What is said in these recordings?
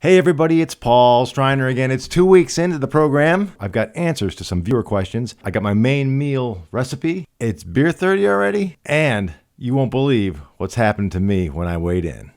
Hey everybody, it's Paul Striner again. It's 2 weeks into the program. I've got answers to some viewer questions. I got my main meal recipe. It's beer 30 already, and you won't believe what's happened to me when I weighed in.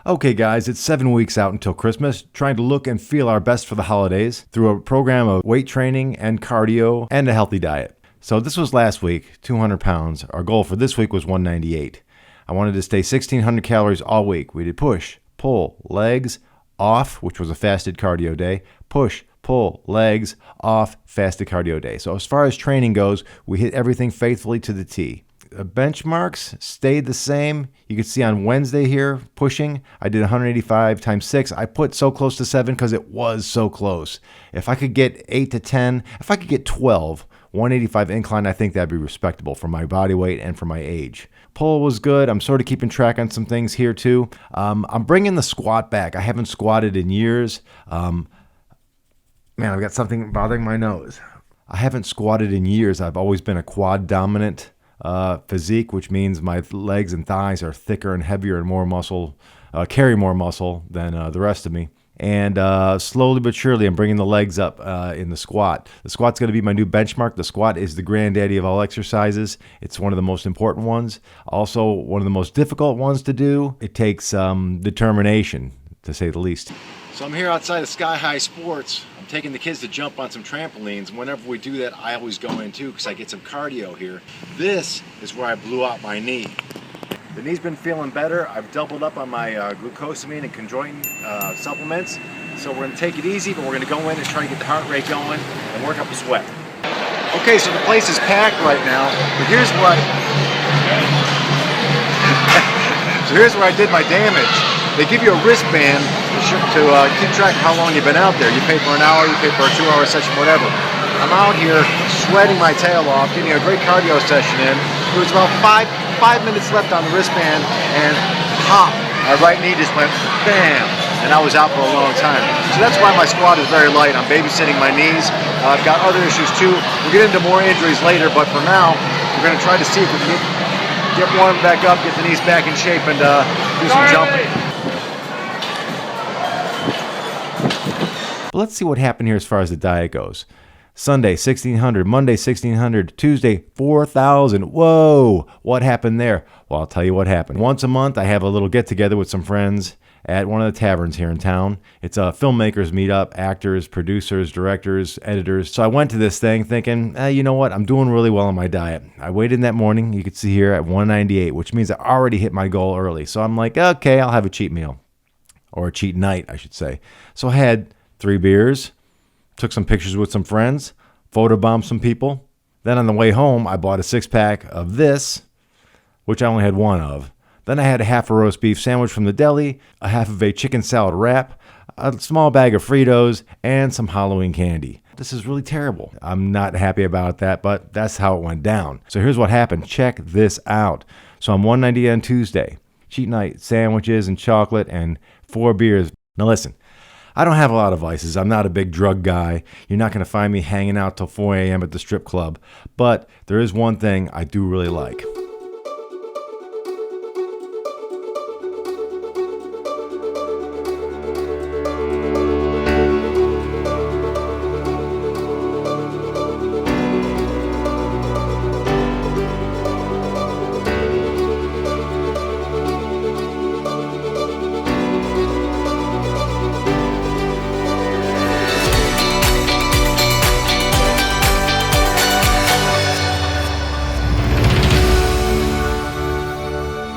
Okay guys, it's 7 weeks out until Christmas, trying to look and feel our best for the holidays through a program of weight training and cardio and a healthy diet. So this was last week, 200 pounds. Our goal for this week was 198. I wanted to stay 1,600 calories all week. We did push, pull, legs, off, which was a fasted cardio day, push, pull, legs, off, fasted cardio day. So as far as training goes, we hit everything faithfully to the T. Benchmarks stayed the same. You can see on Wednesday here, pushing, I did 185 times 6. I put so close to 7 because it was so close. If I could get 8 to 10, if I could get 12, 185 incline, I think that'd be respectable for my body weight and for my age. Pull was good. I'm sort of keeping track on some things here too. I'm bringing the squat back. I haven't squatted in years. Man, I've got something bothering my nose. I haven't squatted in years. I've always been a quad dominant physique, which means my legs and thighs are thicker and heavier and more muscle, carry more muscle than the rest of me. And slowly but surely, I'm bringing the legs up in the squat. The squat's going to be my new benchmark. The squat is the granddaddy of all exercises. It's one of the most important ones. Also, one of the most difficult ones to do. It takes determination, to say the least. So I'm here outside of Sky High Sports. I'm taking the kids to jump on some trampolines. Whenever we do that, I always go in too because I get some cardio here. This is where I blew out my knee. The knee's been feeling better. I've doubled up on my glucosamine and chondroitin supplements. So we're going to take it easy, but we're going to go in and try to get the heart rate going and work up a sweat. Okay, so the place is packed right now, but here's what... so here's where I did my damage. They give you a wristband to keep track of how long you've been out there. You pay for an hour, you pay for a 2-hour session, whatever. I'm out here sweating my tail off, getting a great cardio session in. There was about five minutes left on the wristband, and pop, my right knee just went bam, and I was out for a long time. So that's why my squat is very light. I'm babysitting my knees. I've got other issues too. We'll get into more injuries later, but for now, we're going to try to see if we can get warmed back up, get the knees back in shape, and do some jumping. But let's see what happened here as far as the diet goes. Sunday, 1,600. Monday, 1,600. Tuesday, 4,000. Whoa! What happened there? Well, I'll tell you what happened. Once a month, I have a little get-together with some friends at one of the taverns here in town. It's a filmmakers meetup, actors, producers, directors, editors. So I went to this thing thinking, you know what? I'm doing really well on my diet. I weighed in that morning. You can see here at 198, which means I already hit my goal early. So I'm like, okay, I'll have a cheat meal. Or a cheat night, I should say. So I had 3 beers, took some pictures with some friends, photobombed some people. Then on the way home, I bought a 6-pack of this, which I only had 1 of. Then I had a half a roast beef sandwich from the deli, a half of a chicken salad wrap, a small bag of Fritos, and some Halloween candy. This is really terrible. I'm not happy about that, but that's how it went down. So here's what happened. Check this out. So I'm 190 on Tuesday. Cheat night, sandwiches and chocolate and 4 beers. Now listen. I don't have a lot of vices. I'm not a big drug guy. You're not going to find me hanging out till 4 a.m. at the strip club. But there is one thing I do really like.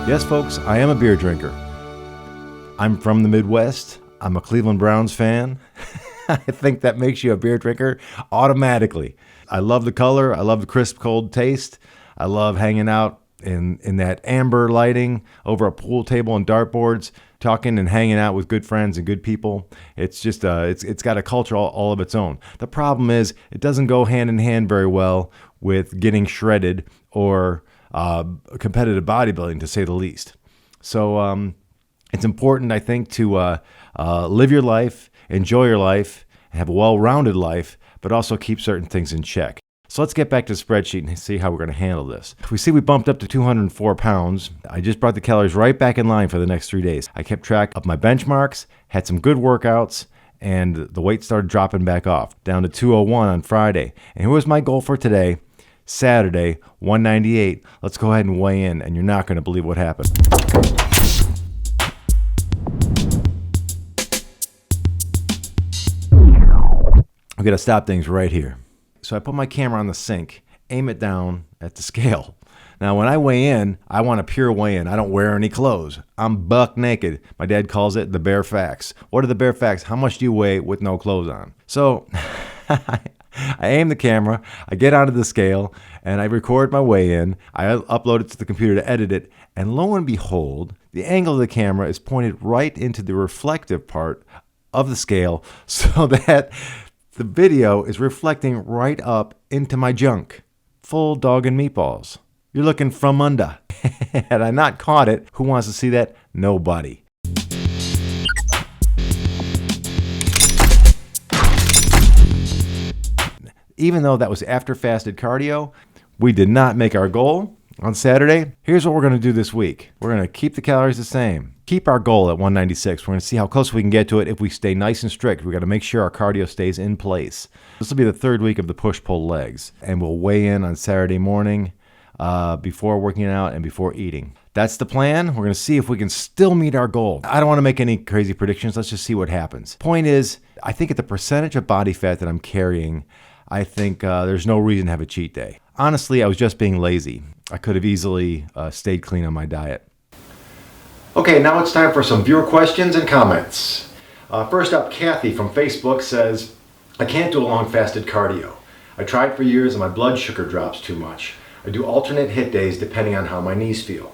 Yes, folks, I am a beer drinker. I'm from the Midwest. I'm a Cleveland Browns fan. I think that makes you a beer drinker automatically. I love the color. I love the crisp, cold taste. I love hanging out in that amber lighting over a pool table and dartboards, talking and hanging out with good friends and good people. It's just it's got a culture all of its own. The problem is it doesn't go hand in hand very well with getting shredded or competitive bodybuilding, to say the least. So it's important, I think, to live your life, enjoy your life, and have a well-rounded life, but also keep certain things in check. So let's get back to the spreadsheet and see how we're going to handle this. We see we bumped up to 204 pounds. I just brought the calories right back in line for the next 3 days. I kept track of my benchmarks, had some good workouts, and the weight started dropping back off, down to 201 on Friday. And here was my goal for today, Saturday, 198. Let's go ahead and weigh in, and you're not going to believe what happened. I'm going to stop things right here. So I put my camera on the sink, aim it down at the scale. Now, when I weigh in, I want a pure weigh in. I don't wear any clothes. I'm buck naked. My dad calls it the bare facts. What are the bare facts? How much do you weigh with no clothes on? So I aim the camera, I get onto the scale, and I record my weigh in. I upload it to the computer to edit it. And lo and behold, the angle of the camera is pointed right into the reflective part of the scale so that the video is reflecting right up into my junk. Full dog and meatballs. You're looking from under. Had I not caught it, who wants to see that? Nobody. Even though that was after fasted cardio, we did not make our goal on Saturday. Here's what we're going to do this week. We're going to keep the calories the same. Keep our goal at 196. We're going to see how close we can get to it if we stay nice and strict. We've got to make sure our cardio stays in place. This will be the third week of the push-pull legs. And we'll weigh in on Saturday morning before working out and before eating. That's the plan. We're going to see if we can still meet our goal. I don't want to make any crazy predictions. Let's just see what happens. Point is, I think at the percentage of body fat that I'm carrying, I think there's no reason to have a cheat day. Honestly, I was just being lazy. I could have easily stayed clean on my diet. Okay, now it's time for some viewer questions and comments. First up, Kathy from Facebook says, I can't do a long fasted cardio. I tried for years and my blood sugar drops too much. I do alternate HIIT days depending on how my knees feel.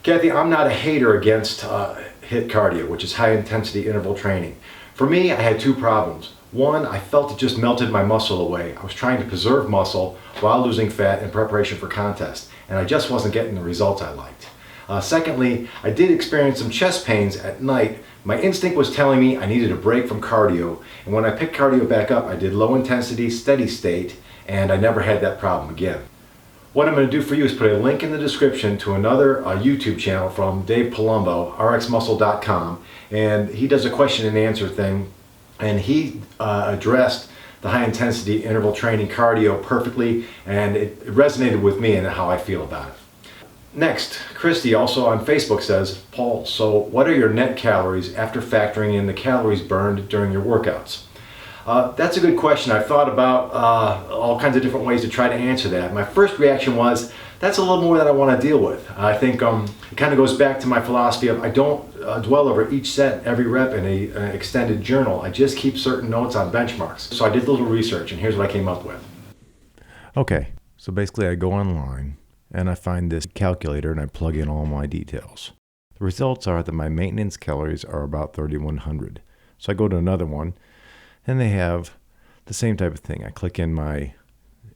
Kathy, I'm not a hater against HIIT cardio, which is high intensity interval training. For me, I had two problems. One, I felt it just melted my muscle away. I was trying to preserve muscle while losing fat in preparation for contest, and I just wasn't getting the results I liked. Secondly, I did experience some chest pains at night. My instinct was telling me I needed a break from cardio, and when I picked cardio back up, I did low intensity, steady state, and I never had that problem again. What I'm going to do for you is put a link in the description to another YouTube channel from Dave Palumbo, rxmuscle.com, and he does a question and answer thing, and he addressed the high intensity interval training cardio perfectly, and it resonated with me and how I feel about it. Next, Christy also on Facebook says, Paul, so what are your net calories after factoring in the calories burned during your workouts? That's a good question. I've thought about all kinds of different ways to try to answer that. My first reaction was, that's a little more than I want to deal with. I think it kind of goes back to my philosophy of I don't dwell over each set, every rep in an extended journal. I just keep certain notes on benchmarks. So I did a little research, and here's what I came up with. Okay, so basically I go online, and I find this calculator, and I plug in all my details. The results are that my maintenance calories are about 3,100. So I go to another one, and they have the same type of thing. I click in my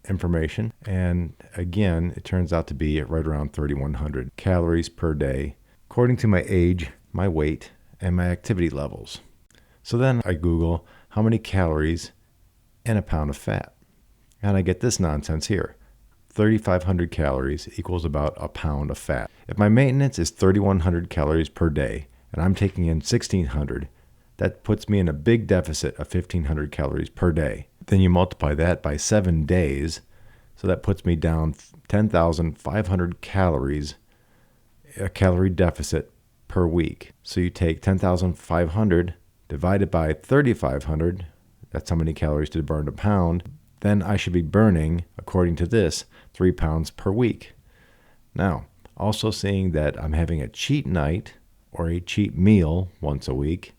information, and again, it turns out to be right around 3,100 calories per day, according to my age, my weight, and my activity levels. So then I Google how many calories in a pound of fat, and I get this nonsense here. 3,500 calories equals about a pound of fat. If my maintenance is 3,100 calories per day, and I'm taking in 1,600, that puts me in a big deficit of 1,500 calories per day. Then you multiply that by 7 days, so that puts me down 10,500 calories, a calorie deficit per week. So you take 10,500 divided by 3,500, that's how many calories to burn a pound, then I should be burning, according to this, 3 pounds per week. Now, also seeing that I'm having a cheat night or a cheat meal once a week,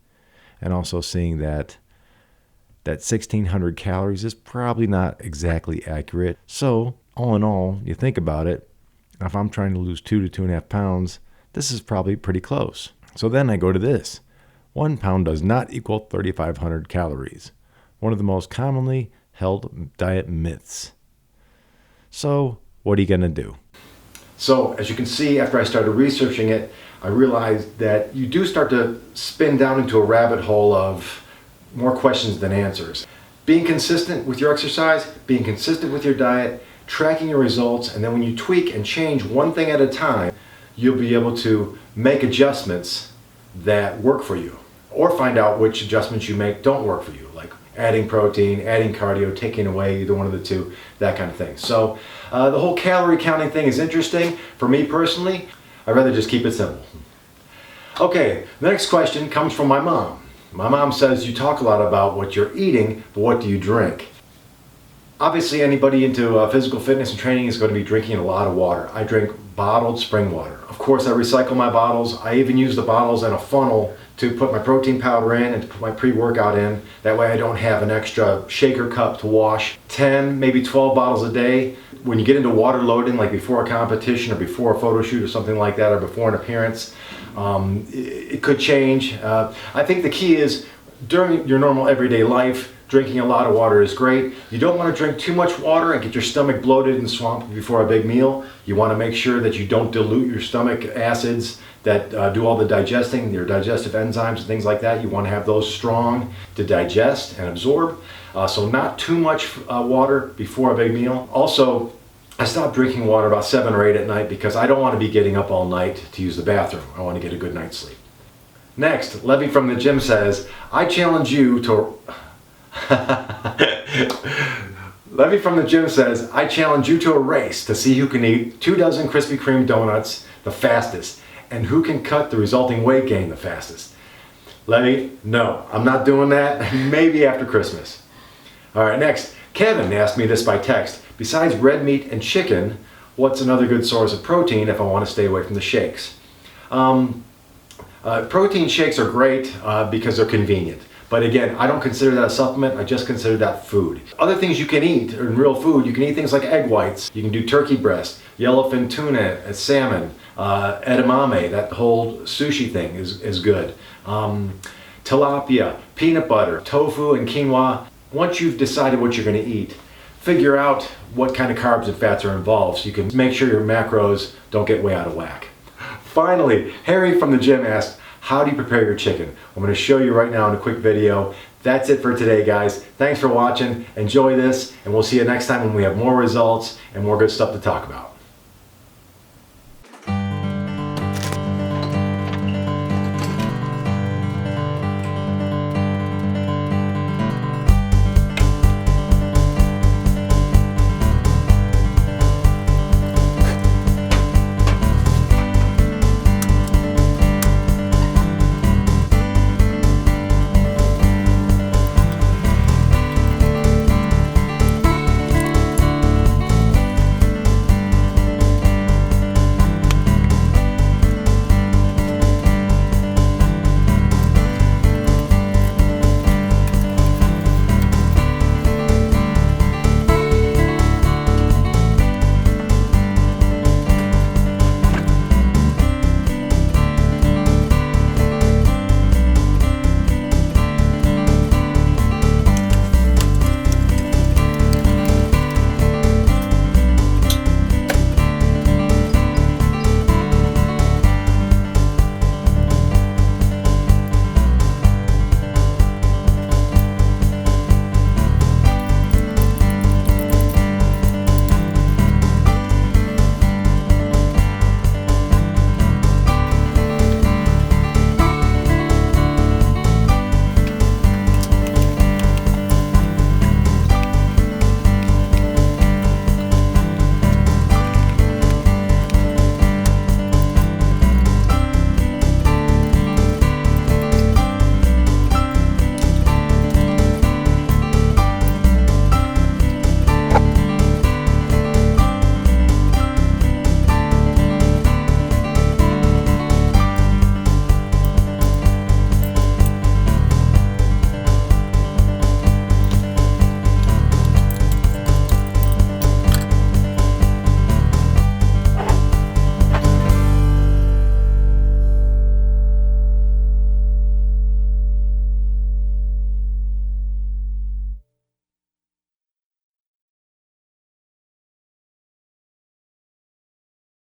and also seeing that 1,600 calories is probably not exactly accurate. So, all in all, you think about it, if I'm trying to lose 2 to 2.5 pounds, this is probably pretty close. So then I go to this. 1 pound does not equal 3,500 calories. One of the most commonly held diet myths. So, what are you going to do? So, as you can see, after I started researching it, I realized that you do start to spin down into a rabbit hole of more questions than answers. Being consistent with your exercise, being consistent with your diet, tracking your results, and then when you tweak and change one thing at a time, you'll be able to make adjustments that work for you, or find out which adjustments you make don't work for you, like adding protein, adding cardio, taking away either one of the two, that kind of thing. So the whole calorie counting thing is interesting. For me personally, I'd rather just keep it simple. Okay, the next question comes from my mom. My mom says, you talk a lot about what you're eating, but what do you drink? Obviously, anybody into physical fitness and training is going to be drinking a lot of water. I drink bottled spring water. Of course, I recycle my bottles. I even use the bottles in a funnel to put my protein powder in and to put my pre-workout in. That way I don't have an extra shaker cup to wash. 10, maybe 12 bottles a day. When you get into water loading, like before a competition or before a photo shoot or something like that, or before an appearance, it could change. I think the key is during your normal everyday life, drinking a lot of water is great. You don't want to drink too much water and get your stomach bloated and swamped before a big meal. You want to make sure that you don't dilute your stomach acids that do all the digesting, your digestive enzymes and things like that. You want to have those strong to digest and absorb. So not too much water before a big meal. Also, I stopped drinking water about 7 or 8 at night because I don't want to be getting up all night to use the bathroom. I want to get a good night's sleep. Next, Levy from the gym says, I challenge you to... Levy from the gym says, I challenge you to a race to see who can eat 2 dozen Krispy Kreme donuts the fastest and who can cut the resulting weight gain the fastest. Levy, no, I'm not doing that. Maybe after Christmas. All right, next, Kevin asked me this by text. Besides red meat and chicken, what's another good source of protein if I want to stay away from the shakes? Protein shakes are great because they're convenient. But again, I don't consider that a supplement, I just consider that food. Other things you can eat in real food, you can eat things like egg whites, you can do turkey breast, yellowfin tuna, salmon, edamame, that whole sushi thing is good. Tilapia, peanut butter, tofu, and quinoa. Once you've decided what you're going to eat, figure out what kind of carbs and fats are involved so you can make sure your macros don't get way out of whack. Finally, Harry from the gym asked, how do you prepare your chicken? I'm going to show you right now in a quick video. That's it for today, guys. Thanks for watching. Enjoy this, and we'll see you next time when we have more results and more good stuff to talk about.